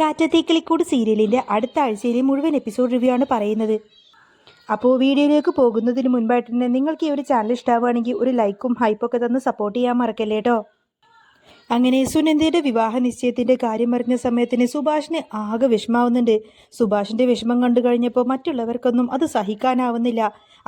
കാറ്റത്തേക്കിളിക്കൂട് സീരിയലിൻ്റെ അടുത്ത ആഴ്ചയിലെ മുഴുവൻ എപ്പിസോഡ് റിവ്യൂ ആണ് പറയുന്നത്. അപ്പോൾ വീഡിയോയിലേക്ക് പോകുന്നതിന് മുൻപായിട്ട് തന്നെ നിങ്ങൾക്ക് ഈ ഒരു ചാനൽ ഇഷ്ടമാവുകയാണെങ്കിൽ ഒരു ലൈക്കും ഹൈപ്പൊക്കെ തന്ന് സപ്പോർട്ട് ചെയ്യാൻ മറക്കല്ലേ കേട്ടോ. അങ്ങനെ സുനന്ദയുടെ വിവാഹ നിശ്ചയത്തിൻ്റെ കാര്യം അറിഞ്ഞ സമയത്തിന് സുഭാഷിന് ആകെ വിഷമാവുന്നുണ്ട്. സുഭാഷിൻ്റെ വിഷമം കണ്ടു കഴിഞ്ഞപ്പോൾ മറ്റുള്ളവർക്കൊന്നും അത് സഹിക്കാനാവുന്നില്ല.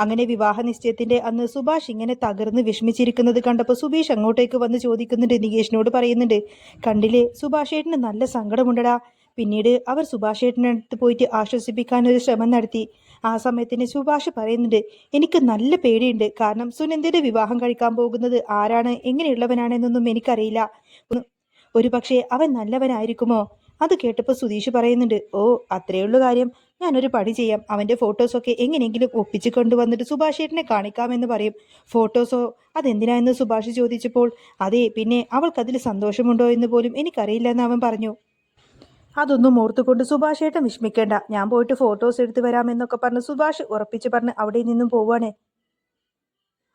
അങ്ങനെ വിവാഹ നിശ്ചയത്തിൻ്റെ അന്ന് സുഭാഷ് ഇങ്ങനെ തകർന്ന് വിഷമിച്ചിരിക്കുന്നത് കണ്ടപ്പോൾ സുബീഷ് അങ്ങോട്ടേക്ക് വന്ന് ചോദിക്കുന്നുണ്ട്, നികേഷിനോട് പറയുന്നുണ്ട്, കണ്ടില്ലേ സുഭാഷ് ഏട്ടന് നല്ല സങ്കടമുണ്ടടാ. പിന്നീട് അവർ സുഭാഷ് ഏട്ടനടുത്ത് പോയിട്ട് ആശ്വസിപ്പിക്കാനൊരു ശ്രമം നടത്തി. ആ സമയത്തിന് സുഭാഷ് പറയുന്നുണ്ട്, എനിക്ക് നല്ല പേടിയുണ്ട്. കാരണം സുനന്ദയുടെ വിവാഹം കഴിക്കാൻ പോകുന്നത് ആരാണ്, എങ്ങനെയുള്ളവനാണെന്നൊന്നും എനിക്കറിയില്ല. ഒരു പക്ഷേ അവൻ നല്ലവനായിരിക്കുമോ? അത് കേട്ടപ്പോൾ സുധീഷ് പറയുന്നുണ്ട്, ഓ അത്രയുള്ള കാര്യം, ഞാനൊരു പണി ചെയ്യാം, അവൻ്റെ ഫോട്ടോസൊക്കെ എങ്ങനെയെങ്കിലും ഒപ്പിച്ച് കൊണ്ടുവന്നിട്ട് സുഭാഷ് ഏട്ടനെ കാണിക്കാമെന്ന് പറയും. ഫോട്ടോസോ? അതെന്തിനായെന്ന് സുഭാഷ് ചോദിച്ചപ്പോൾ, അതെ പിന്നെ അവൾക്കതിൽ സന്തോഷമുണ്ടോ എന്ന് പോലും എനിക്കറിയില്ല എന്ന് അവൻ പറഞ്ഞു. അതൊന്നും ഓർത്തുകൊണ്ട് സുഭാഷ് ഏട്ടൻ വിഷമിക്കേണ്ട, ഞാൻ പോയിട്ട് ഫോട്ടോസ് എടുത്ത് വരാമെന്നൊക്കെ പറഞ്ഞ് സുഭാഷ് ഉറപ്പിച്ച് പറഞ്ഞ് അവിടെ നിന്നും പോവാണേ.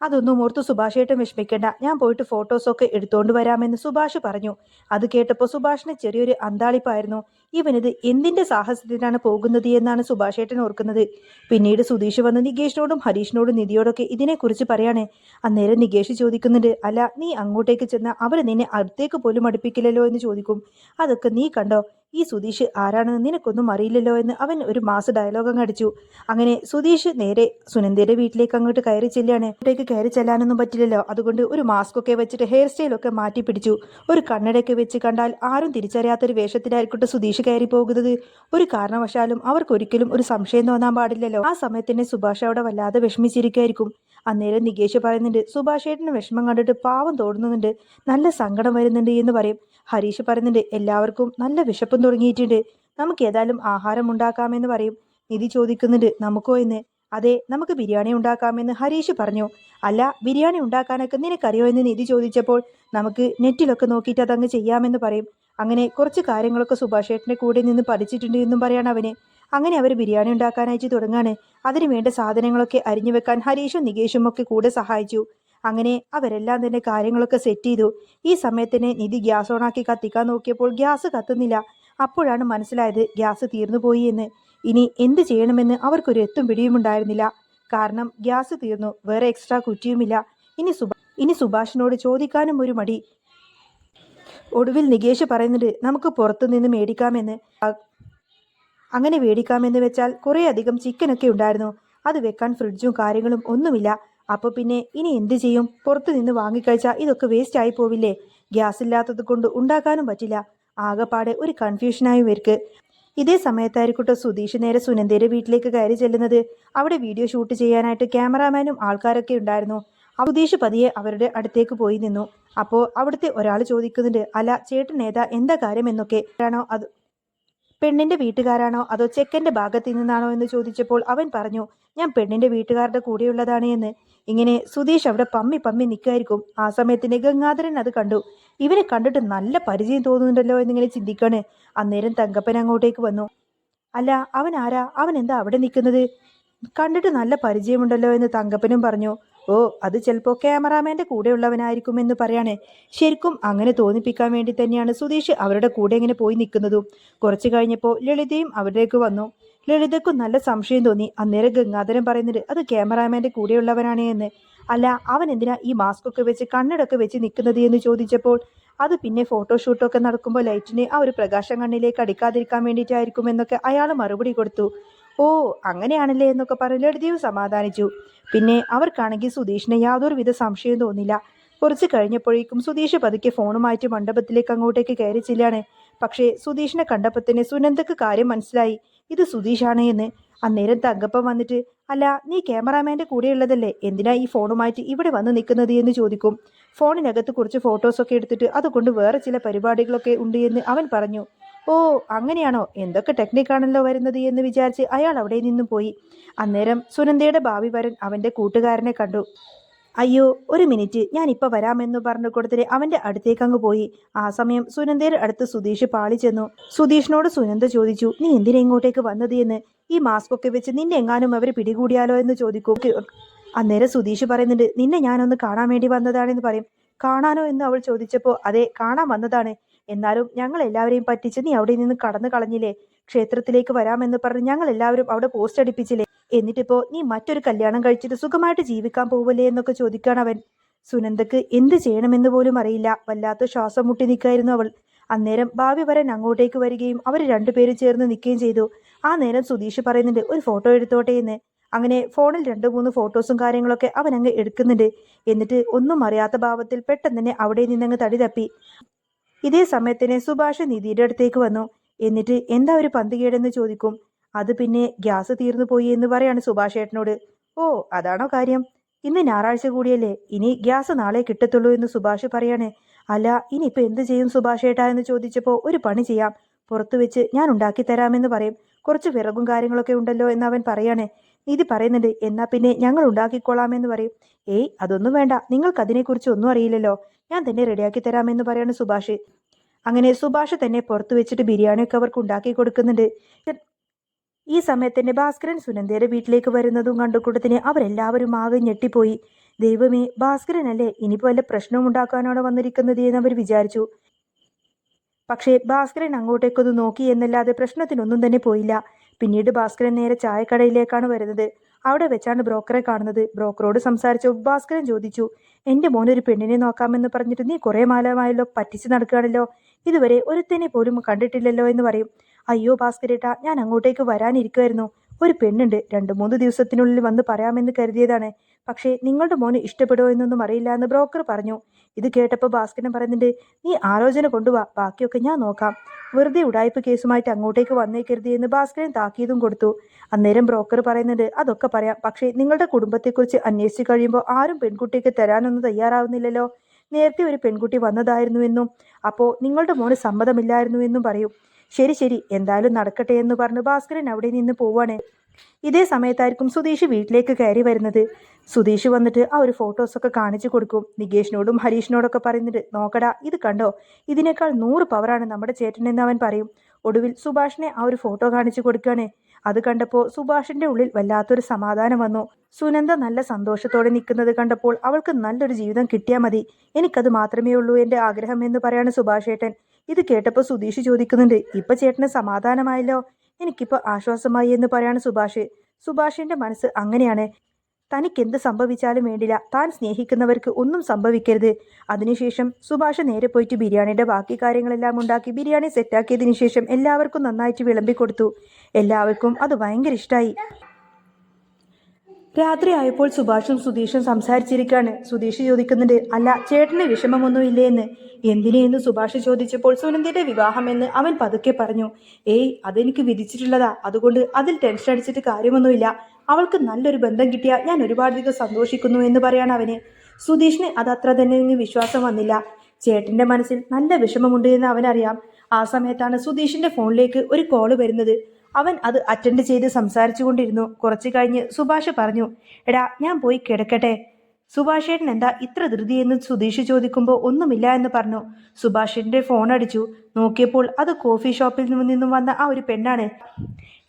അതൊന്നും ഓർത്ത് സുഭാഷ് ഏട്ടൻ വിഷമിക്കേണ്ട, ഞാൻ പോയിട്ട് ഫോട്ടോസൊക്കെ എടുത്തോണ്ട് വരാമെന്ന് സുഭാഷ് പറഞ്ഞു. അത് കേട്ടപ്പോൾ സുഭാഷിന് ചെറിയൊരു അന്താളിപ്പായിരുന്നു. ഇവനിത് എന്തിന്റെ സാഹസത്തിനാണ് പോകുന്നത് എന്നാണ് സുഭാഷ് ഏട്ടൻ ഓർക്കുന്നത്. പിന്നീട് സുധീഷ് വന്ന് നികേഷിനോടും ഹരീഷിനോടും നിധിയോടൊക്കെ ഇതിനെക്കുറിച്ച് പറയാണ്. അന്നേരം നികേഷ് ചോദിക്കുന്നുണ്ട്, അല്ല നീ അങ്ങോട്ടേക്ക് ചെന്നാൽ അവർ നിന്നെ അടുത്തേക്ക് പോലും അടുപ്പിക്കില്ലല്ലോ എന്ന് ചോദിക്കും. അതൊക്കെ നീ കണ്ടോ, ഈ സുധീഷ് ആരാണെന്ന് നിനക്കൊന്നും അറിയില്ലല്ലോ എന്ന് അവൻ ഒരു മാസ് ഡയലോഗ് അങ്ങ് അടിച്ചു. അങ്ങനെ സുധീഷ് നേരെ സുനന്ദയുടെ വീട്ടിലേക്ക് അങ്ങോട്ട് കയറി ചെല്ലാണ്. അങ്ങോട്ടേക്ക് കയറി ചെല്ലാനൊന്നും പറ്റില്ലല്ലോ, അതുകൊണ്ട് ഒരു മാസ്ക് ഒക്കെ വെച്ചിട്ട് ഹെയർ സ്റ്റൈലൊക്കെ മാറ്റി പിടിച്ചു. ഒരു കണ്ണടയൊക്കെ വെച്ച് കണ്ടാൽ ആരും തിരിച്ചറിയാത്തൊരു വേഷത്തിലായിരിക്കട്ടെ സുധീഷ് കയറി പോകുന്നത്. ഒരു കാരണവശാലും അവർക്കൊരിക്കലും ഒരു സംശയം തോന്നാൻ പാടില്ലല്ലോ. ആ സമയത്ത് സുഭാഷ് അവിടെ വല്ലാതെ വിഷമിച്ചിരിക്കുകയായിരിക്കും. അന്നേരം നികേഷ് പറയുന്നുണ്ട്, സുഭാഷ് ഏട്ടന് വിഷമം കണ്ടിട്ട് പാവം തോന്നുന്നുണ്ട്, നല്ല സങ്കടം വരുന്നുണ്ട് എന്ന് പറയും. ഹരീഷ് പറയുന്നുണ്ട്, എല്ലാവർക്കും നല്ല വിശപ്പും തുടങ്ങിയിട്ടുണ്ട്, നമുക്ക് ഏതായാലും ആഹാരം ഉണ്ടാക്കാമെന്ന് പറയും. നിധി ചോദിക്കുന്നുണ്ട്, നമുക്കോ എന്ന്. അതെ, നമുക്ക് ബിരിയാണി ഉണ്ടാക്കാമെന്ന് ഹരീഷ് പറഞ്ഞു. അല്ല, ബിരിയാണി ഉണ്ടാക്കാനൊക്കെ നിനക്കറിയോ എന്ന് നിധി ചോദിച്ചപ്പോൾ, നമുക്ക് നെറ്റിലൊക്കെ നോക്കിയിട്ട് അതങ്ങ് ചെയ്യാമെന്ന് പറയും. അങ്ങനെ കുറച്ച് കാര്യങ്ങളൊക്കെ സുഭാഷ് ഏട്ടൻ്റെ കൂടെ നിന്ന് പഠിച്ചിട്ടുണ്ട് എന്നും പറയാണ് അവന്. അങ്ങനെ അവർ ബിരിയാണി ഉണ്ടാക്കാനായിട്ട് തുടങ്ങാണ്. അതിനു വേണ്ട സാധനങ്ങളൊക്കെ അരിഞ്ഞു വെക്കാൻ ഹരീഷും നികേഷും ഒക്കെ കൂടെ സഹായിച്ചു. അങ്ങനെ അവരെല്ലാം തന്നെ കാര്യങ്ങളൊക്കെ സെറ്റ് ചെയ്തു. ഈ സമയത്തിന് നിധി ഗ്യാസ് ഓണാക്കി കത്തിക്കാൻ നോക്കിയപ്പോൾ ഗ്യാസ് കത്തുന്നില്ല. അപ്പോഴാണ് മനസ്സിലായത് ഗ്യാസ് തീർന്നു പോയി എന്ന്. ഇനി എന്ത് ചെയ്യണമെന്ന് അവർക്കൊരു എത്തും പിടിയുമുണ്ടായിരുന്നില്ല. കാരണം ഗ്യാസ് തീർന്നു, വേറെ എക്സ്ട്രാ കുറ്റിയുമില്ല. ഇനി സുഭാഷിനോട് ചോദിക്കാനും ഒരു മടി. ഒടുവിൽ നികേഷ് പറയുന്നുണ്ട്, നമുക്ക് പുറത്തുനിന്ന് മേടിക്കാമെന്ന്. അങ്ങനെ മേടിക്കാമെന്ന് വെച്ചാൽ കുറേ അധികം ചിക്കനൊക്കെ ഉണ്ടായിരുന്നു, അത് വെക്കാൻ ഫ്രിഡ്ജും കാര്യങ്ങളും ഒന്നുമില്ല. അപ്പോൾ പിന്നെ ഇനി എന്ത് ചെയ്യും? പുറത്തു നിന്ന് വാങ്ങിക്കഴിച്ചാൽ ഇതൊക്കെ വേസ്റ്റ് ആയി പോവില്ലേ? ഗ്യാസ് ഇല്ലാത്തത് കൊണ്ട് ഉണ്ടാക്കാനും പറ്റില്ല. ആകെപ്പാടെ ഒരു കൺഫ്യൂഷനായി ഇവർക്ക്. ഇതേ സമയത്തായിരിക്കട്ടെ സുധീഷ് നേരെ സുനന്ദയുടെ വീട്ടിലേക്ക് കയറി ചെല്ലുന്നത്. അവിടെ വീഡിയോ ഷൂട്ട് ചെയ്യാനായിട്ട് ക്യാമറാമാനും ആൾക്കാരൊക്കെ ഉണ്ടായിരുന്നു. സുധീഷ് പതിയെ അവരുടെ അടുത്തേക്ക് പോയി നിന്നു. അപ്പോൾ അവിടുത്തെ ഒരാൾ ചോദിക്കുന്നുണ്ട്, അല്ല ചേട്ടൻ എന്താ കാര്യം എന്നൊക്കെ ആണോ, അത് പെണ്ണിന്റെ വീട്ടുകാരാണോ അതോ ചെക്കന്റെ ഭാഗത്തു നിന്നാണോ എന്ന് ചോദിച്ചപ്പോൾ അവൻ പറഞ്ഞു, ഞാൻ പെണ്ണിന്റെ വീട്ടുകാരുടെ കൂടെയുള്ളതാണ് എന്ന്. ഇങ്ങനെ സുധീഷ് അവിടെ പമ്മി പമ്മി നിൽക്കായിരിക്കും. ആ സമയത്തിന് ഗംഗാധരൻ അത് കണ്ടു. ഇവനെ കണ്ടിട്ട് നല്ല പരിചയം തോന്നുന്നുണ്ടല്ലോ എന്നിങ്ങനെ ചിന്തിക്കാണ്. അന്നേരം തങ്കപ്പൻ അങ്ങോട്ടേക്ക് വന്നു. അല്ല, അവൻ ആരാ, അവൻ എന്താ അവിടെ നിൽക്കുന്നത്, കണ്ടിട്ട് നല്ല പരിചയമുണ്ടല്ലോ എന്ന് തങ്കപ്പനും പറഞ്ഞു. ഓ, അത് ചിലപ്പോൾ ക്യാമറാമാൻ്റെ കൂടെയുള്ളവനായിരിക്കുമെന്ന് പറയാണ്. ശരിക്കും അങ്ങനെ തോന്നിപ്പിക്കാൻ വേണ്ടി തന്നെയാണ് സുധീഷ് അവരുടെ കൂടെ ഇങ്ങനെ പോയി നിൽക്കുന്നതും. കുറച്ച് കഴിഞ്ഞപ്പോൾ ലളിതയും അവരിലേക്ക് വന്നു. ലളിതയ്ക്കും നല്ല സംശയം തോന്നി. അന്നേരം ഗംഗാധരൻ പറയുന്നുണ്ട്, അത് ക്യാമറാമാൻ്റെ കൂടെയുള്ളവനാണ് എന്ന്. അല്ല, അവൻ എന്തിനാ ഈ മാസ്ക് ഒക്കെ വെച്ച് കണ്ണടൊക്കെ വെച്ച് നിൽക്കുന്നത് എന്ന് ചോദിച്ചപ്പോൾ, അത് പിന്നെ ഫോട്ടോഷൂട്ടൊക്കെ നടക്കുമ്പോൾ ലൈറ്റിന് ആ ഒരു പ്രകാശം കണ്ണിലേക്ക് അടിക്കാതിരിക്കാൻ വേണ്ടിയിട്ടായിരിക്കുമെന്നൊക്കെ അയാൾ മറുപടി കൊടുത്തു. ഓ അങ്ങനെയാണല്ലേ എന്നൊക്കെ പറഞ്ഞ് ലളിതയും സമാധാനിച്ചു. പിന്നെ അവർക്കാണെങ്കിൽ സുധീഷിന് യാതൊരുവിധ സംശയവും തോന്നില്ല. കുറച്ച് കഴിഞ്ഞപ്പോഴേക്കും സുധീഷ് പതുക്കെ ഫോണുമായിട്ട് മണ്ഡപത്തിലേക്ക് അങ്ങോട്ടേക്ക് കയറി ചെല്ലാണ്. പക്ഷേ സുധീഷിനെ കണ്ടപ്പോൾ സുനന്ദക്ക് കാര്യം മനസ്സിലായി, ഇത് സുധീഷാണ് എന്ന്. അന്നേരം തങ്കപ്പൻ വന്നിട്ട്, അല്ല നീ ക്യാമറാമാൻ്റെ കൂടെയുള്ളതല്ലേ, എന്തിനാ ഈ ഫോണുമായിട്ട് ഇവിടെ വന്ന് നിൽക്കുന്നത് എന്ന് ചോദിക്കും. ഫോണിനകത്ത് കുറച്ച് ഫോട്ടോസൊക്കെ എടുത്തിട്ട് അതുകൊണ്ട് വേറെ ചില പരിപാടികളൊക്കെ ഉണ്ട് എന്ന് അവൻ പറഞ്ഞു. ഓ അങ്ങനെയാണോ, എന്തൊക്കെ ടെക്നിക്കാണല്ലോ വരുന്നത് എന്ന് വിചാരിച്ച് അയാൾ അവിടെ നിന്നും പോയി. അന്നേരം സുനന്ദയുടെ ഭാവി വരൻ അവൻ്റെ കൂട്ടുകാരനെ കണ്ടു. അയ്യോ ഒരു മിനിറ്റ്, ഞാനിപ്പോൾ വരാമെന്ന് പറഞ്ഞു കൊടുത്തിട്ട് അവൻ്റെ അടുത്തേക്ക് അങ്ങ് പോയി. ആ സമയം സുനന്ദയുടെ അടുത്ത് സുധീഷ് പാളി ചെന്നു. സുധീഷിനോട് സുനന്ദ ചോദിച്ചു, നീ എന്തിനാ ഇങ്ങോട്ടേക്ക് വന്നത് എന്ന്, ഈ മാസ്ക് ഒക്കെ വെച്ച് നിന്നെ എങ്ങാനും അവർ പിടികൂടിയാലോ എന്ന് ചോദിക്കും. അന്നേരം സുധീഷ് പറയുന്നുണ്ട്, നിന്നെ ഞാനൊന്ന് കാണാൻ വേണ്ടി വന്നതാണെന്ന് പറയും. കാണാനോ എന്ന് അവൾ ചോദിച്ചപ്പോൾ, അതെ കാണാൻ വന്നതാണ്, എന്നാലും ഞങ്ങൾ എല്ലാവരെയും പറ്റിച്ച് നീ അവിടെ നിന്ന് കടന്നു കളഞ്ഞില്ലേ? ക്ഷേത്രത്തിലേക്ക് വരാമെന്ന് പറഞ്ഞ് ഞങ്ങൾ എല്ലാവരും അവിടെ പോസ്റ്റ് അടിപ്പിച്ചില്ലേ? എന്നിട്ടിപ്പോ നീ മറ്റൊരു കല്യാണം കഴിച്ചിട്ട് സുഖമായിട്ട് ജീവിക്കാൻ പോവല്ലേ എന്നൊക്കെ ചോദിക്കുകയാണ് അവൻ. സുനന്ദക്ക് എന്ത് ചെയ്യണമെന്ന് പോലും അറിയില്ല. വല്ലാത്ത ശ്വാസം മുട്ടി നിൽക്കായിരുന്നു അവൾ. അന്നേരം ഭാവി വരൻ അങ്ങോട്ടേക്ക് വരികയും അവർ രണ്ടുപേരും ചേർന്ന് നിൽക്കുകയും ചെയ്തു. ആ നേരം സുധീഷ് പറയുന്നുണ്ട് ഒരു ഫോട്ടോ എടുത്തോട്ടെ എന്ന്. അങ്ങനെ ഫോണിൽ 2-3 ഫോട്ടോസും കാര്യങ്ങളൊക്കെ അവൻ അങ്ങ് എടുക്കുന്നുണ്ട്. എന്നിട്ട് ഒന്നും അറിയാത്ത ഭാവത്തിൽ പെട്ടെന്ന് തന്നെ അവിടെ നിന്നങ്ങ് തടി തപ്പി. ഇതേ സമയത്തിന് സുഭാഷ് നിധിയുടെ അടുത്തേക്ക് വന്നു. എന്നിട്ട് എന്താ ഒരു പന്തികേടെന്ന് ചോദിക്കും. അത് പിന്നെ ഗ്യാസ് തീർന്നു പോയി എന്ന് പറയാണ് സുഭാഷ് ഏട്ടനോട്. ഓ അതാണോ കാര്യം? ഇന്ന് ഞായറാഴ്ച കൂടിയല്ലേ, ഇനി ഗ്യാസ് നാളെ കിട്ടത്തുള്ളൂ എന്ന് സുഭാഷ് പറയാണ്. അല്ല ഇനിയിപ്പോ എന്ത് ചെയ്യും സുഭാഷ് ഏട്ടാ എന്ന് ചോദിച്ചപ്പോ ഒരു പണി ചെയ്യാം, പുറത്തു വെച്ച് ഞാൻ ഉണ്ടാക്കി തരാമെന്ന് പറയും. കുറച്ച് വിറകും കാര്യങ്ങളൊക്കെ ഉണ്ടല്ലോ എന്ന് അവൻ പറയാണ്. നിധി പറയുന്നുണ്ട് എന്നാ പിന്നെ ഞങ്ങൾ ഉണ്ടാക്കിക്കോളാമെന്ന് പറയും. ഏയ് അതൊന്നും വേണ്ട, നിങ്ങൾക്ക് അതിനെക്കുറിച്ച് ഒന്നും അറിയില്ലല്ലോ, ഞാൻ തന്നെ റെഡിയാക്കി തരാമെന്ന് പറയാണ് സുഭാഷ്. അങ്ങനെ സുഭാഷ് തന്നെ പുറത്തു വെച്ചിട്ട് ബിരിയാണിയൊക്കെ അവർക്ക് ഉണ്ടാക്കി കൊടുക്കുന്നുണ്ട്. ഈ സമയത്ത് തന്നെ ഭാസ്കരൻ സുനന്ദയുടെ വീട്ടിലേക്ക് വരുന്നതും കണ്ടുകൂട്ടത്തിന് അവരെല്ലാവരും ആകെ ഞെട്ടിപ്പോയി. ദൈവമേ, ഭാസ്കരനല്ലേ ഇനിയിപ്പോ വല്ല പ്രശ്നവും ഉണ്ടാക്കാനാണോ വന്നിരിക്കുന്നത് എന്ന് അവർ വിചാരിച്ചു. പക്ഷേ ഭാസ്കരൻ അങ്ങോട്ടേക്കൊന്ന് നോക്കി എന്നല്ലാതെ പ്രശ്നത്തിനൊന്നും തന്നെ പോയില്ല. പിന്നീട് ഭാസ്കരൻ നേരെ ചായക്കടയിലേക്കാണ് വരുന്നത്. അവിടെ വെച്ചാണ് ബ്രോക്കറെ കാണുന്നത്. ബ്രോക്കറോട് സംസാരിച്ചു ഭാസ്കരൻ ചോദിച്ചു, എൻ്റെ മോനൊരു പെണ്ണിനെ നോക്കാമെന്ന് പറഞ്ഞിട്ട് നീ കുറേ മാലമായല്ലോ, പറ്റിച്ച് നടക്കുകയാണല്ലോ, ഇതുവരെ ഒരുത്തനെ പോലും കണ്ടിട്ടില്ലല്ലോ എന്ന് പറയും. അയ്യോ ഭാസ്കരേട്ടാ, ഞാൻ അങ്ങോട്ടേക്ക് വരാനിരിക്കുമായിരുന്നു. ഒരു പെണ്ണുണ്ട്, 2-3 ദിവസത്തിനുള്ളിൽ വന്ന് പറയാമെന്ന് കരുതിയതാണ്. പക്ഷേ നിങ്ങളുടെ മോന് ഇഷ്ടപ്പെടുമോ എന്നൊന്നും അറിയില്ല എന്ന് ബ്രോക്കർ പറഞ്ഞു. ഇത് കേട്ടപ്പോൾ ഭാസ്കരൻ പറയുന്നുണ്ട്, നീ ആലോചന കൊണ്ടുവാ, ബാക്കിയൊക്കെ ഞാൻ നോക്കാം. വെറുതെ ഉടായ്പ കേസുമായിട്ട് അങ്ങോട്ടേക്ക് വന്നേക്കരുത് എന്ന് ഭാസ്കരൻ താക്കീതും കൊടുത്തു. അന്നേരം ബ്രോക്കർ പറയുന്നുണ്ട്, അതൊക്കെ പറയാം, പക്ഷേ നിങ്ങളുടെ കുടുംബത്തെക്കുറിച്ച് അന്വേഷിച്ച് കഴിയുമ്പോൾ ആരും പെൺകുട്ടിക്ക് തരാനൊന്നും തയ്യാറാവുന്നില്ലല്ലോ. നേരത്തെ ഒരു പെൺകുട്ടി വന്നതായിരുന്നുവെന്നും അപ്പോൾ നിങ്ങളുടെ മോന് സമ്മതമില്ലായിരുന്നുവെന്നും പറയും. ശരി ശരി, എന്തായാലും നടക്കട്ടെ എന്ന് പറഞ്ഞ് ഭാസ്കരൻ അവിടെ നിന്ന് പോവാണ്. ഇതേ സമയത്തായിരിക്കും സുധീഷ് വീട്ടിലേക്ക് കയറി വരുന്നത്. സുധീഷ് വന്നിട്ട് ആ ഒരു ഫോട്ടോസൊക്കെ കാണിച്ചു കൊടുക്കും. നികേഷിനോടും ഹരീഷിനോടൊക്കെ പറയുന്നുണ്ട്, നോക്കടാ ഇത് കണ്ടോ, ഇതിനേക്കാൾ 100 പവറാണ് നമ്മുടെ ചേട്ടനെന്ന് അവൻ പറയും. ഒടുവിൽ സുഭാഷിനെ ആ ഒരു ഫോട്ടോ കാണിച്ചു കൊടുക്കുകയാണ്. അത് കണ്ടപ്പോൾ സുഭാഷിന്റെ ഉള്ളിൽ വല്ലാത്തൊരു സമാധാനം വന്നു. സുനന്ദ നല്ല സന്തോഷത്തോടെ നിൽക്കുന്നത് കണ്ടപ്പോൾ അവൾക്ക് നല്ലൊരു ജീവിതം കിട്ടിയാൽ മതി, എനിക്കത് മാത്രമേ ഉള്ളൂ എൻ്റെ ആഗ്രഹം എന്ന് പറയാണ് സുഭാഷ് ഏട്ടൻ. ഇത് കേട്ടപ്പോൾ സുധീഷ് ചോദിക്കുന്നുണ്ട്, ഇപ്പൊ ചേട്ടന് സമാധാനമായല്ലോ, എനിക്കിപ്പോൾ ആശ്വാസമായി എന്ന് പറയാണ് സുഭാഷ്. സുഭാഷിന്റെ മനസ്സ് അങ്ങനെയാണ്. തനിക്കെന്ത് സംഭവിച്ചാലും വേണ്ടില്ല, താൻ സ്നേഹിക്കുന്നവർക്ക് ഒന്നും സംഭവിക്കരുത്. അതിനുശേഷം സുഭാഷ് നേരെ പോയിട്ട് ബിരിയാണിയുടെ ബാക്കി കാര്യങ്ങളെല്ലാം ഉണ്ടാക്കി ബിരിയാണി സെറ്റാക്കിയതിനു ശേഷം എല്ലാവർക്കും നന്നായിട്ട് വിളമ്പിക്കൊടുത്തു. എല്ലാവർക്കും അത് ഭയങ്കര ഇഷ്ടമായി. രാത്രി ആയപ്പോൾ സുഭാഷും സുധീഷും സംസാരിച്ചിരിക്കുകയാണ്. സുധീഷ് ചോദിക്കുന്നുണ്ട്, അല്ല ചേട്ടന് വിഷമമൊന്നും ഇല്ലേ എന്ന്. എന്തിനു എന്ന് സുഭാഷ് ചോദിച്ചപ്പോൾ സുനന്ദയുടെ വിവാഹമെന്ന് അവൻ പതുക്കെ പറഞ്ഞു. ഏയ് അതെനിക്ക് വിധിച്ചിട്ടുള്ളതാ, അതുകൊണ്ട് അതിൽ ടെൻഷൻ അടിച്ചിട്ട് കാര്യമൊന്നുമില്ല. അവൾക്ക് നല്ലൊരു ബന്ധം കിട്ടിയാൽ ഞാൻ ഒരുപാടധികം സന്തോഷിക്കുന്നു എന്ന് പറയാണ് അവന്. സുധീഷിന് അത് അത്ര തന്നെ വിശ്വാസം വന്നില്ല. ചേട്ടന്റെ മനസ്സിൽ നല്ല വിഷമമുണ്ട് എന്ന് അവനറിയാം. ആ സമയത്താണ് സുധീഷിന്റെ ഫോണിലേക്ക് ഒരു കോള് വരുന്നത്. അവൻ അത് അറ്റൻഡ് ചെയ്ത് സംസാരിച്ചു കൊണ്ടിരുന്നു. കുറച്ചു കഴിഞ്ഞ് സുഭാഷ് പറഞ്ഞു, എടാ ഞാൻ പോയി കിടക്കട്ടെ. സുഭാഷേട്ടൻ എന്താ ഇത്ര ധൃതി എന്ന് സുധീഷ് ചോദിക്കുമ്പോൾ ഒന്നുമില്ല എന്ന് പറഞ്ഞു. സുഭാഷിന്റെ ഫോൺ അടിച്ചു. നോക്കിയപ്പോൾ അത് കോഫി ഷോപ്പിൽ നിന്നും വന്ന ആ ഒരു പെണ്ണാണ്.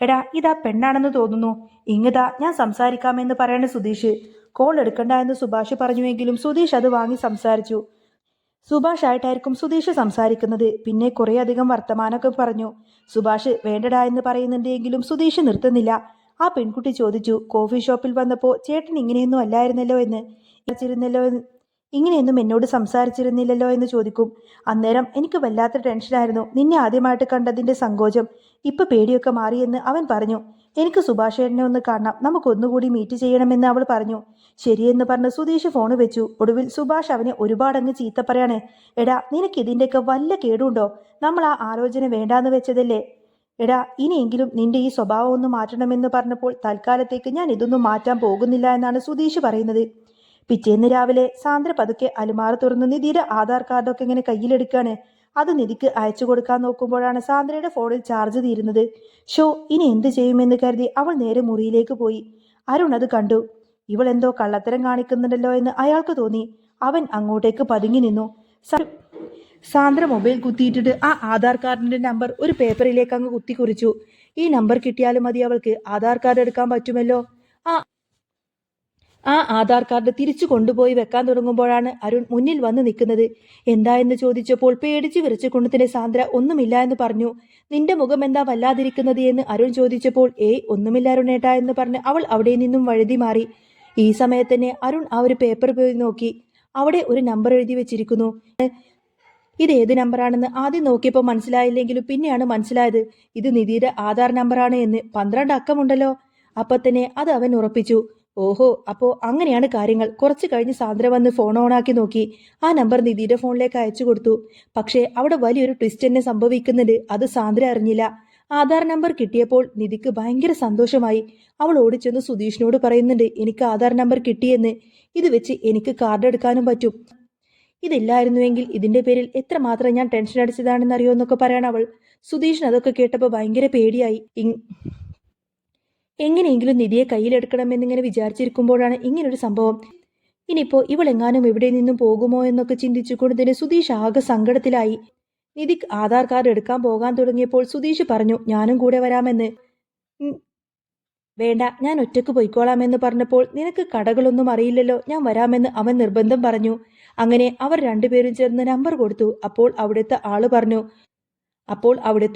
എടാ ഇതാ പെണ്ണാണെന്ന് തോന്നുന്നു, ഇങ്ങതാ ഞാൻ സംസാരിക്കാമെന്ന് പറയാണ് സുധീഷ്. കോൾ എടുക്കണ്ട എന്ന് സുഭാഷ് പറഞ്ഞുവെങ്കിലും സുധീഷ് അത് വാങ്ങി സംസാരിച്ചു. സുഭാഷ് ആയിട്ടായിരിക്കും സുധീഷ് സംസാരിക്കുന്നത്. പിന്നെ കുറേ അധികം വർത്തമാനമൊക്കെ പറഞ്ഞു. സുഭാഷ് വേണ്ടടാ എന്ന് പറയുന്നുണ്ടെങ്കിലും സുധീഷ് നിർത്തുന്നില്ല. ആ പെൺകുട്ടി ചോദിച്ചു, കോഫി ഷോപ്പിൽ വന്നപ്പോൾ ചേട്ടൻ ഇങ്ങനെയൊന്നും അല്ലായിരുന്നല്ലോ എന്ന് ഇങ്ങനെയൊന്നും എന്നോട് സംസാരിച്ചിരുന്നില്ലല്ലോ എന്ന് ചോദിക്കും. അന്നേരം എനിക്ക് വല്ലാത്ത ടെൻഷനായിരുന്നു, നിന്നെ ആദ്യമായിട്ട് കണ്ടതിൻ്റെ സങ്കോചം. ഇപ്പൊ പേടിയൊക്കെ മാറിയെന്ന് അവൻ പറഞ്ഞു. എനിക്ക് സുഭാഷേട്ടനെ ഒന്ന് കാണണം, നമുക്കൊന്നുകൂടി മീറ്റ് ചെയ്യണമെന്ന് അവൾ പറഞ്ഞു. ശരിയെന്ന് പറഞ്ഞ് സുധീഷ് ഫോണ് വെച്ചു. ഒടുവിൽ സുഭാഷ് അവനെ ഒരുപാടങ്ങ് ചീത്ത പറയാണ്. എടാ നിനക്ക് ഇതിൻ്റെയൊക്കെ വല്ല കേടുണ്ടോ? നമ്മൾ ആ ആലോചന വേണ്ടാന്ന് വെച്ചതല്ലേ. എടാ ഇനിയെങ്കിലും നിന്റെ ഈ സ്വഭാവം ഒന്ന് മാറ്റണമെന്ന് പറഞ്ഞപ്പോൾ തൽക്കാലത്തേക്ക് ഞാൻ ഇതൊന്നും മാറ്റാൻ പോകുന്നില്ല എന്നാണ് സുധീഷ് പറയുന്നത്. പിറ്റേന്ന് രാവിലെ സാന്ദ്ര പതുക്കെ അലുമാറ് തുറന്ന് നിധിയുടെ ആധാർ കാർഡൊക്കെ ഇങ്ങനെ കയ്യിലെടുക്കാണ്. അത് നിധിക്ക് അയച്ചു കൊടുക്കാൻ നോക്കുമ്പോഴാണ് സാന്ദ്രയുടെ ഫോണിൽ ചാർജ് തീരുന്നത്. ഷോ ഇനി എന്ത് ചെയ്യുമെന്ന് കരുതി അവൾ നേരെ മുറിയിലേക്ക് പോയി. അരുൺ അത് കണ്ടു. ഇവൾ എന്തോ കള്ളത്തരം കാണിക്കുന്നുണ്ടല്ലോ എന്ന് അയാൾക്ക് തോന്നി. അവൻ അങ്ങോട്ടേക്ക് പതുങ്ങി നിന്നു. സാന്ദ്ര മൊബൈൽ കുത്തിയിട്ടിട്ട് ആ ആധാർ കാർഡിന്റെ നമ്പർ ഒരു പേപ്പറിലേക്ക് അങ്ങ് കുത്തി കുറിച്ചു. ഈ നമ്പർ കിട്ടിയാലും മതി അവൾക്ക് ആധാർ കാർഡ് എടുക്കാൻ പറ്റുമല്ലോ. ആ ആധാർ കാർഡ് തിരിച്ചു കൊണ്ടുപോയി വെക്കാൻ തുടങ്ങുമ്പോഴാണ് അരുൺ മുന്നിൽ വന്ന് നിൽക്കുന്നത്. എന്താ എന്ന് ചോദിച്ചപ്പോൾ പേടിച്ച് വിറച്ചുകൊണ്ട് തന്നെ സാന്ദ്ര ഒന്നുമില്ല എന്ന് പറഞ്ഞു. നിന്റെ മുഖം എന്താ വല്ലാതിരിക്കുന്നത് എന്ന് അരുൺ ചോദിച്ചപ്പോൾ ഒന്നുമില്ല അരുണേട്ടാ എന്ന് പറഞ്ഞ് അവൾ അവിടെ നിന്നും വഴുതി മാറി. ഈ സമയത്ത് തന്നെ അരുൺ ആ ഒരു പേപ്പർ പോയി നോക്കി. അവിടെ ഒരു നമ്പർ എഴുതി വെച്ചിരിക്കുന്നു. ഇത് ഏത് നമ്പറാണെന്ന് ആദ്യം നോക്കിയപ്പോൾ മനസ്സിലായില്ലെങ്കിലും പിന്നെയാണ് മനസ്സിലായത് ഇത് നിധിയുടെ ആധാർ നമ്പറാണ് എന്ന്. 12 അക്കമുണ്ടല്ലോ. അപ്പൊ തന്നെ അത് അവൻ ഉറപ്പിച്ചു. ഓഹോ, അപ്പോ അങ്ങനെയാണ് കാര്യങ്ങൾ. കുറച്ചു കഴിഞ്ഞ് സാന്ദ്ര വന്ന് ഫോൺ ഓണാക്കി നോക്കി. ആ നമ്പർ നിധിയുടെ ഫോണിലേക്ക് അയച്ചു കൊടുത്തു. പക്ഷേ അവിടെ വലിയൊരു ട്വിസ്റ്റ് തന്നെ സംഭവിക്കുന്നുണ്ട്. അത് സാന്ദ്ര അറിഞ്ഞില്ല. ആധാർ നമ്പർ കിട്ടിയപ്പോൾ നിധിക്ക് ഭയങ്കര സന്തോഷമായി. അവൾ ഓടിച്ചെന്ന് സുധീഷിനോട് പറയുന്നുണ്ട്, എനിക്ക് ആധാർ നമ്പർ കിട്ടിയെന്ന്. ഇത് വെച്ച് എനിക്ക് കാർഡ് എടുക്കാനും പറ്റും. ഇതില്ലായിരുന്നുവെങ്കിൽ ഇതിന്റെ പേരിൽ എത്രമാത്രം ഞാൻ ടെൻഷൻ അടിച്ചതാണെന്ന് അറിയോന്നൊക്കെ പറയാൻ അവൾ. സുധീഷിന് അതൊക്കെ കേട്ടപ്പോൾ ഭയങ്കര പേടിയായി. എങ്ങനെയെങ്കിലും നിധിയെ കയ്യിലെടുക്കണമെന്നിങ്ങനെ വിചാരിച്ചിരിക്കുമ്പോഴാണ് ഇങ്ങനൊരു സംഭവം. ഇനിയിപ്പോ ഇവളെങ്ങാനും എവിടെ നിന്നും പോകുമോ എന്നൊക്കെ ചിന്തിച്ചുകൊണ്ട് തന്നെ സുധീഷ് ആകെ സങ്കടത്തിലായി. നിധി ആധാർ കാർഡ് എടുക്കാൻ പോകാൻ തുടങ്ങിയപ്പോൾ സുധീഷ് പറഞ്ഞു, ഞാനും കൂടെ വരാമെന്ന്. വേണ്ട, ഞാൻ ഒറ്റക്ക് പൊയ്ക്കോളാമെന്ന് പറഞ്ഞപ്പോൾ, നിനക്ക് കടകളൊന്നും അറിയില്ലല്ലോ, ഞാൻ വരാമെന്ന് അവൻ നിർബന്ധം പറഞ്ഞു. അങ്ങനെ അവർ രണ്ടുപേരും ചേർന്ന് നമ്പർ കൊടുത്തു. അപ്പോൾ അവിടുത്തെ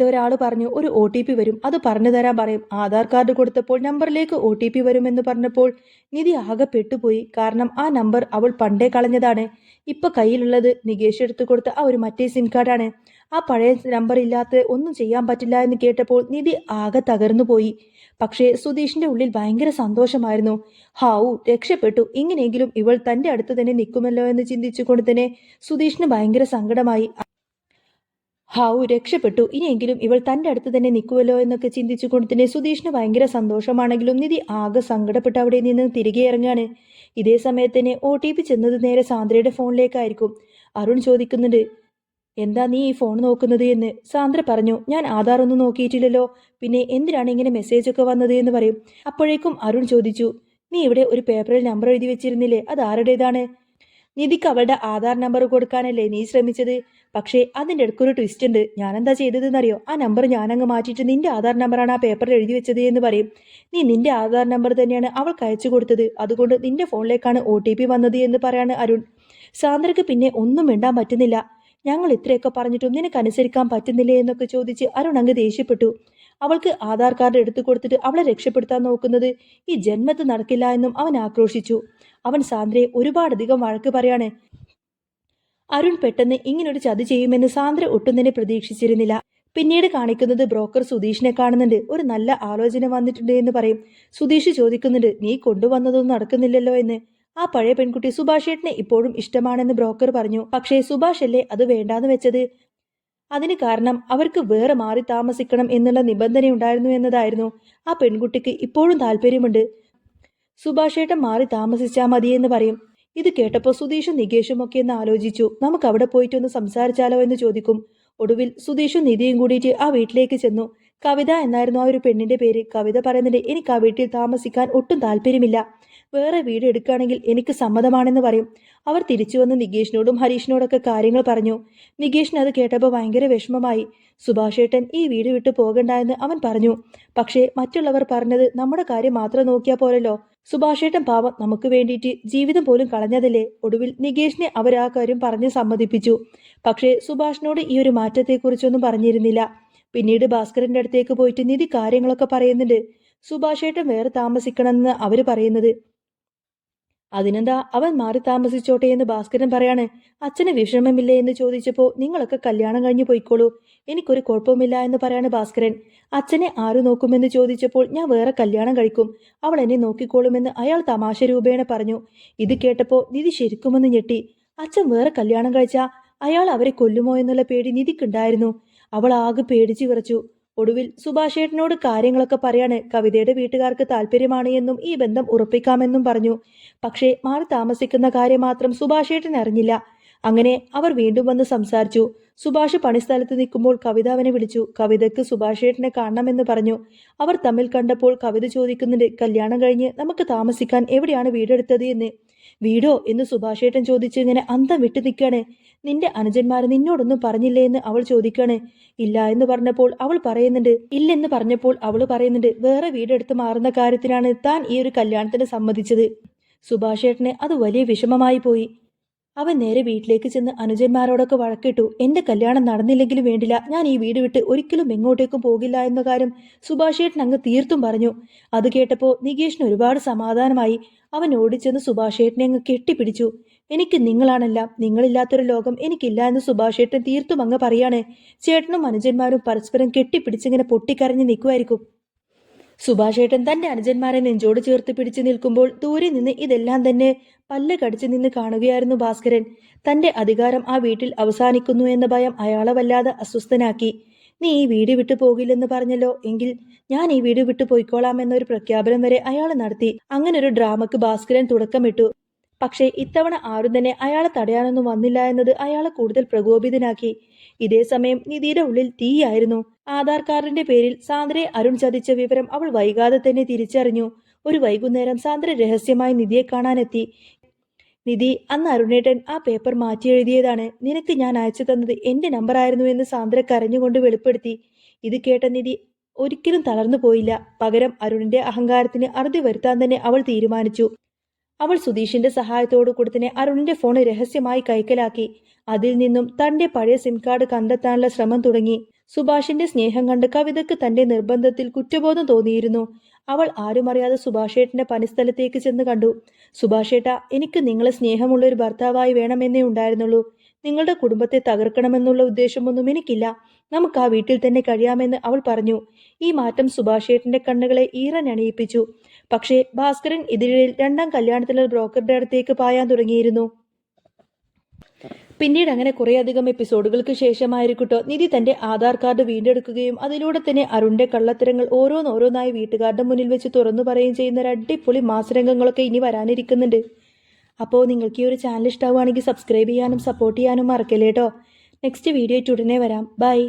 ഒരാൾ പറഞ്ഞു ഒരു OTP വരും, അത് പറഞ്ഞു തരാൻ പറയും. ആധാർ കാർഡ് കൊടുത്തപ്പോൾ നമ്പറിലേക്ക് OTP വരുമെന്ന് പറഞ്ഞപ്പോൾ നിധി ആകെ പെട്ടുപോയി. കാരണം ആ നമ്പർ അവൾ പണ്ടേ കളഞ്ഞതാണ്. ഇപ്പൊ കയ്യിലുള്ളത് നികേഷ് എടുത്തു കൊടുത്ത ആ ഒരു മറ്റേ സിം കാർഡാണ്. ആ പഴയ നമ്പർ ഇല്ലാത്ത ഒന്നും ചെയ്യാൻ പറ്റില്ല എന്ന് കേട്ടപ്പോൾ നിധി ആകെ തകർന്നു പോയി. പക്ഷേ സുധീഷിന്റെ ഉള്ളിൽ ഭയങ്കര സന്തോഷമായിരുന്നു. ഹാവു, രക്ഷപ്പെട്ടു. ഇങ്ങനെയെങ്കിലും ഇവൾ തന്റെ അടുത്ത് തന്നെ നിൽക്കുമല്ലോ എന്ന് ചിന്തിച്ചുകൊണ്ട് തന്നെ സുധീഷിന് ഭയങ്കര സങ്കടമായി. ഹാവു, രക്ഷപ്പെട്ടു. ഇനിയെങ്കിലും ഇവൾ തന്റെ അടുത്ത് തന്നെ നിൽക്കുമല്ലോ എന്നൊക്കെ ചിന്തിച്ചുകൊണ്ട് തന്നെ സുധീഷിന് ഭയങ്കര സന്തോഷമാണെങ്കിലും നിധി ആകെ സങ്കടപ്പെട്ട് അവിടെ നിന്ന് തിരികെ ഇറങ്ങാണ്. ഇതേ സമയത്ത് തന്നെ OTP ചെന്നത് നേരെ സാന്ദ്രയുടെ ഫോണിലേക്കായിരിക്കും. അരുൺ ചോദിക്കുന്നുണ്ട്, എന്താ നീ ഈ ഫോൺ നോക്കുന്നത് എന്ന്. സാന്ദ്ര പറഞ്ഞു, ഞാൻ ആധാർ ഒന്നും നോക്കിയിട്ടില്ലല്ലോ, പിന്നെ എന്തിനാണ് ഇങ്ങനെ മെസ്സേജ് ഒക്കെ വന്നത് എന്ന് പറയും. അപ്പോഴേക്കും അരുൺ ചോദിച്ചു, നീ ഇവിടെ ഒരു പേപ്പറിൽ നമ്പർ എഴുതി വെച്ചിരുന്നില്ലേ, അത് ആരുടേതാണ്? നിധിക്ക് അവളുടെ ആധാർ നമ്പർ കൊടുക്കാനല്ലേ നീ ശ്രമിച്ചത്. പക്ഷേ അതിൻ്റെ ഇടയ്ക്കൊരു ട്വിസ്റ്റ് ഉണ്ട്. ഞാനെന്താ ചെയ്തതെന്നറിയോ? ആ നമ്പർ ഞാനങ്ങ് മാറ്റിയിട്ട് നിന്റെ ആധാർ നമ്പറാണ് ആ പേപ്പറിൽ എഴുതി വെച്ചത് എന്ന് പറയും. നീ നിന്റെ ആധാർ നമ്പർ തന്നെയാണ് അവൾക്ക് അയച്ചു കൊടുത്തത്, അതുകൊണ്ട് നിന്റെ ഫോണിലേക്കാണ് OTP വന്നത് എന്ന് പറയാണ് അരുൺ. സാന്ദ്രയ്ക്ക് പിന്നെ ഒന്നും മിണ്ടാൻ പറ്റുന്നില്ല. ഞങ്ങൾ ഇത്രയൊക്കെ പറഞ്ഞിട്ടും നിനക്ക് അനുസരിക്കാൻ പറ്റുന്നില്ലേ എന്നൊക്കെ ചോദിച്ച് അരുൺ അങ്ങ് ദേഷ്യപ്പെട്ടു. അവൾക്ക് ആധാർ കാർഡ് എടുത്തു കൊടുത്തിട്ട് അവളെ രക്ഷപ്പെടുത്താൻ നോക്കുന്നത് ഈ ജന്മത്ത് നടക്കില്ല എന്നും അവൻ ആക്രോശിച്ചു. അവൻ സാന്ദ്രയെ ഒരുപാടധികം വഴക്ക് പറയാണ്. അരുൺ പെട്ടെന്ന് ഇങ്ങനൊരു ചതി ചെയ്യുമെന്ന് സാന്ദ്ര ഒട്ടും തന്നെ പ്രതീക്ഷിച്ചിരുന്നില്ല. പിന്നീട് കാണിക്കുന്നത് ബ്രോക്കർ സുധീഷിനെ കാണുന്നുണ്ട്. ഒരു നല്ല ആലോചന വന്നിട്ടുണ്ട് എന്ന് പറയും. സുധീഷ് ചോദിക്കുന്നുണ്ട്, നീ കൊണ്ടുവന്നതൊന്നും നടക്കുന്നില്ലല്ലോ എന്ന്. ആ പഴയ പെൺകുട്ടി സുഭാഷേട്ടനെ ഇപ്പോഴും ഇഷ്ടമാണെന്ന് ബ്രോക്കർ പറഞ്ഞു. പക്ഷേ സുഭാഷ് അല്ലേ അത് വേണ്ടാന്ന് വെച്ചത്. അതിന് കാരണം അവർക്ക് വേറെ മാറി താമസിക്കണം എന്നുള്ള നിബന്ധനയുണ്ടായിരുന്നു എന്നതായിരുന്നു. ആ പെൺകുട്ടിക്ക് ഇപ്പോഴും താല്പര്യമുണ്ട്. സുഭാഷേട്ടൻ മാറി താമസിച്ചാൽ മതിയെന്ന് പറയും. ഇത് കേട്ടപ്പോൾ സുധീഷും നികേഷും ഒക്കെ ഒന്ന് ആലോചിച്ചു. നമുക്ക് അവിടെ പോയിട്ടൊന്ന് സംസാരിച്ചാലോ എന്ന് ചോദിക്കും. ഒടുവിൽ സുധീഷും നിധിയും കൂടിയിട്ട് ആ വീട്ടിലേക്ക് ചെന്നു. കവിത എന്നായിരുന്നു ആ ഒരു പെണ്ണിന്റെ പേര്. കവിത പറയുന്നുണ്ട്, എനിക്ക് ആ വീട്ടിൽ താമസിക്കാൻ ഒട്ടും താല്പര്യമില്ല, വേറെ വീട് എടുക്കുകയാണെങ്കിൽ എനിക്ക് സമ്മതമാണെന്ന് പറയും. അവർ തിരിച്ചു വന്ന് നികേഷിനോടും ഹരീഷിനോടൊക്കെ കാര്യങ്ങൾ പറഞ്ഞു. നികേഷിന് അത് കേട്ടപ്പോൾ ഭയങ്കര വിഷമമായി. സുഭാഷേട്ടൻ ഈ വീട് വിട്ടു പോകണ്ട എന്ന് അവൻ പറഞ്ഞു. പക്ഷേ മറ്റുള്ളവർ പറഞ്ഞത് നമ്മുടെ കാര്യം മാത്രം നോക്കിയാൽ പോരല്ലോ. സുഭാഷേട്ടൻ പാവം നമുക്ക് വേണ്ടിയിട്ട് ജീവിതം പോലും കളഞ്ഞതല്ലേ. ഒടുവിൽ നികേഷിനെ അവർ ആ കാര്യം പറഞ്ഞ് സമ്മതിപ്പിച്ചു. പക്ഷേ സുഭാഷിനോട് ഈ ഒരു മാറ്റത്തെക്കുറിച്ചൊന്നും പറഞ്ഞിരുന്നില്ല. പിന്നീട് ഭാസ്കരന്റെ അടുത്തേക്ക് പോയിട്ട് നിധി കാര്യങ്ങളൊക്കെ പറയുന്നുണ്ട്. സുഭാഷേട്ടൻ വേറെ താമസിക്കണമെന്ന് അവര് പറയുന്നത്. അതിനെന്താ, അവൻ മാറി താമസിച്ചോട്ടെ എന്ന് ഭാസ്കരൻ പറയാണ്. അച്ഛന് വിഷമമില്ലേ എന്ന് ചോദിച്ചപ്പോൾ, നിങ്ങളൊക്കെ കല്യാണം കഴിഞ്ഞു പോയിക്കോളൂ, എനിക്കൊരു കുഴപ്പമില്ല എന്ന് പറയാണ് ഭാസ്കരൻ. അച്ഛനെ ആരു നോക്കുമെന്ന് ചോദിച്ചപ്പോൾ, ഞാൻ വേറെ കല്യാണം കഴിക്കും, അവൾ എന്നെ നോക്കിക്കോളുമെന്ന് അയാൾ തമാശ രൂപേണ പറഞ്ഞു. ഇത് കേട്ടപ്പോൾ നിധി ശരിക്കുമെന്ന് ഞെട്ടി. അച്ഛൻ വേറെ കല്യാണം കഴിച്ചാ അയാൾ അവരെ കൊല്ലുമോ എന്നുള്ള പേടി നിധിക്കുണ്ടായിരുന്നു. അവൾ ആകെ പേടിച്ചു വിറച്ചു. ഒടുവിൽ സുഭാഷേട്ടനോട് കാര്യങ്ങളൊക്കെ പറയാണ്. കവിതയുടെ വീട്ടുകാർക്ക് താല്പര്യമാണ് എന്നും ഈ ബന്ധം ഉറപ്പിക്കാമെന്നും പറഞ്ഞു. പക്ഷേ മാറി താമസിക്കുന്ന കാര്യം മാത്രം സുഭാഷേട്ടൻ അറിഞ്ഞില്ല. അങ്ങനെ അവർ വീണ്ടും വന്ന് സംസാരിച്ചു. സുഭാഷ് പണിസ്ഥലത്ത് നിൽക്കുമ്പോൾ കവിത അവനെ വിളിച്ചു. കവിതയ്ക്ക് സുഭാഷേട്ടനെ കാണണമെന്ന് പറഞ്ഞു. അവർ തമ്മിൽ കണ്ടപ്പോൾ കവിത ചോദിക്കുന്നുണ്ട്, കല്യാണം കഴിഞ്ഞ് നമുക്ക് താമസിക്കാൻ എവിടെയാണ് വീടെടുത്തത് എന്ന്. വീടോ എന്ന് സുഭാഷേട്ടൻ ചോദിച്ച് ഇങ്ങനെ അന്തം വിട്ടു നിൽക്കാണ്. നിന്റെ അനുജന്മാര് നിന്നോടൊന്നും പറഞ്ഞില്ലേ എന്ന് അവൾ ചോദിക്കാണ്. ഇല്ല എന്ന് പറഞ്ഞപ്പോൾ അവൾ പറയുന്നുണ്ട്. ഇല്ലെന്ന് പറഞ്ഞപ്പോൾ അവൾ പറയുന്നുണ്ട്, വേറെ വീടെടുത്ത് മാറുന്ന കാര്യത്തിനാണ് താൻ ഈ ഒരു കല്യാണത്തിന് സമ്മതിച്ചത്. സുഭാഷേട്ടന് അത് വലിയ വിഷമമായി പോയി. അവൻ നേരെ വീട്ടിലേക്ക് ചെന്ന് അനുജന്മാരോടൊക്കെ വഴക്കിട്ടു. എന്റെ കല്യാണം നടന്നില്ലെങ്കിലും വേണ്ടില്ല, ഞാൻ ഈ വീട് വിട്ട് ഒരിക്കലും എങ്ങോട്ടേക്കും പോകില്ല എന്ന കാര്യം സുഭാഷേട്ടൻ അങ്ങ് തീർത്തും പറഞ്ഞു. അത് കേട്ടപ്പോൾ നികേഷിന് ഒരുപാട് സമാധാനമായി. അവൻ ഓടിച്ചെന്ന് സുഭാഷേട്ടനെ അങ്ങ് കെട്ടിപ്പിടിച്ചു. എനിക്ക് നിങ്ങളാണെല്ലാം, നിങ്ങളില്ലാത്തൊരു ലോകം എനിക്കില്ല എന്ന് സുഭാഷേട്ടൻ തീർത്തും അങ്ങ് പറയാണ്. ചേട്ടനും അനുജന്മാരും പരസ്പരം കെട്ടിപ്പിടിച്ചിങ്ങനെ പൊട്ടിക്കരഞ്ഞ് നിൽക്കുമായിരിക്കും. സുഭാഷേട്ടൻ തന്റെ അനുജന്മാരെ നെഞ്ചോട് ചേർത്ത് പിടിച്ചു നിൽക്കുമ്പോൾ ദൂരെ നിന്ന് ഇതെല്ലാം തന്നെ പല്ല് കടിച്ചു നിന്ന് കാണുകയായിരുന്നു ഭാസ്കരൻ. തന്റെ അധികാരം ആ വീട്ടിൽ അവസാനിക്കുന്നു എന്ന ഭയം അയാളെ വല്ലാതെ അസ്വസ്ഥനാക്കി. നീ ഈ വീട് വിട്ടു പോകില്ലെന്ന് പറഞ്ഞല്ലോ, എങ്കിൽ ഞാൻ ഈ വീട് വിട്ടു പോയിക്കോളാം എന്നൊരു പ്രഖ്യാപനം വരെ അയാൾ നടത്തി. അങ്ങനെ ഒരു ഡ്രാമക്ക് ഭാസ്കരൻ തുടക്കമിട്ടു. പക്ഷേ ഇത്തവണ ആരും തന്നെ അയാളെ തടയാനൊന്നും വന്നില്ല എന്നത് അയാളെ കൂടുതൽ പ്രകോപിതനാക്കി. ഇതേ സമയം നിധിയുടെ ഉള്ളിൽ തീയായിരുന്നു. ആധാർ കാർഡിന്റെ പേരിൽ സാന്ദ്രയെ അരുൺ ചതിച്ച വിവരം അവൾ വൈകാതെ തന്നെ തിരിച്ചറിഞ്ഞു. ഒരു വൈകുന്നേരം സാന്ദ്ര രഹസ്യമായി നിധിയെ കാണാനെത്തി. നിധി, അന്ന് അരുണേട്ടൻ ആ പേപ്പർ മാറ്റി എഴുതിയതാണ്. നിനക്ക് ഞാൻ അയച്ചു തന്നത് എന്റെ നമ്പറായിരുന്നു എന്ന് സാന്ദ്ര കരഞ്ഞുകൊണ്ട് വെളിപ്പെടുത്തി. ഇത് കേട്ട നിധി ഒരിക്കലും തളർന്നു പോയില്ല. പകരം അരുണിന്റെ അഹങ്കാരത്തിന് അറുതി വരുത്താൻ തന്നെ അവൾ തീരുമാനിച്ചു. അവൾ സുധീഷിന്റെ സഹായത്തോടു കൂടി തന്നെ അരുണിന്റെ ഫോൺ രഹസ്യമായി കൈക്കലാക്കി. അതിൽ നിന്നും തന്റെ പഴയ സിം കാർഡ് കണ്ടെത്താനുള്ള ശ്രമം തുടങ്ങി. സുഭാഷിന്റെ സ്നേഹം കണ്ട് കവിതയ്ക്ക് തന്റെ നിർബന്ധത്തിൽ കുറ്റബോധം തോന്നിയിരുന്നു. അവൾ ആരും അറിയാതെ സുഭാഷേട്ടന്റെ പണിസ്ഥലത്തേക്ക് ചെന്ന് കണ്ടു. സുഭാഷേട്ട, എനിക്ക് നിങ്ങളെ സ്നേഹമുള്ള ഒരു ഭർത്താവായി വേണമെന്നേ ഉണ്ടായിരുന്നുള്ളൂ. നിങ്ങളുടെ കുടുംബത്തെ തകർക്കണമെന്നുള്ള ഉദ്ദേശമൊന്നും എനിക്കില്ല. നമുക്ക് ആ വീട്ടിൽ തന്നെ കഴിയാമെന്ന് അവൾ പറഞ്ഞു. ഈ മാറ്റം സുഭാഷേട്ടന്റെ കണ്ണുകളെ ഈറനണിയിപ്പിച്ചു. പക്ഷേ ഭാസ്കരൻ ഇതിനിടയിൽ രണ്ടാം കല്യാണത്തിലുള്ള ബ്രോക്കറുടെ അടുത്തേക്ക് പായാൻ തുടങ്ങിയിരുന്നു. പിന്നീട് അങ്ങനെ കുറേയധികം എപ്പിസോഡുകൾക്ക് ശേഷമായിരിക്കട്ടോ നിധി തന്റെ ആധാർ കാർഡ് വീണ്ടെടുക്കുകയും അതിലൂടെ തന്നെ അരുണിന്റെ കള്ളത്തരങ്ങൾ ഓരോന്നോരോന്നായി വീട്ടുകാരുടെ മുന്നിൽ വെച്ച് തുറന്നു പറയുകയും ചെയ്യുന്ന ഒരു അടിപൊളി മാസരംഗങ്ങളൊക്കെ ഇനി വരാനിരിക്കുന്നുണ്ട്. അപ്പോൾ നിങ്ങൾക്ക് ഈ ഒരു ചാനൽ ഇഷ്ടമാവുകയാണെങ്കിൽ സബ്സ്ക്രൈബ് ചെയ്യാനും സപ്പോർട്ട് ചെയ്യാനും മറക്കല്ലേ കേട്ടോ. നെക്സ്റ്റ് വീഡിയോ ആയിട്ട് ഉടനെ വരാം. ബൈ.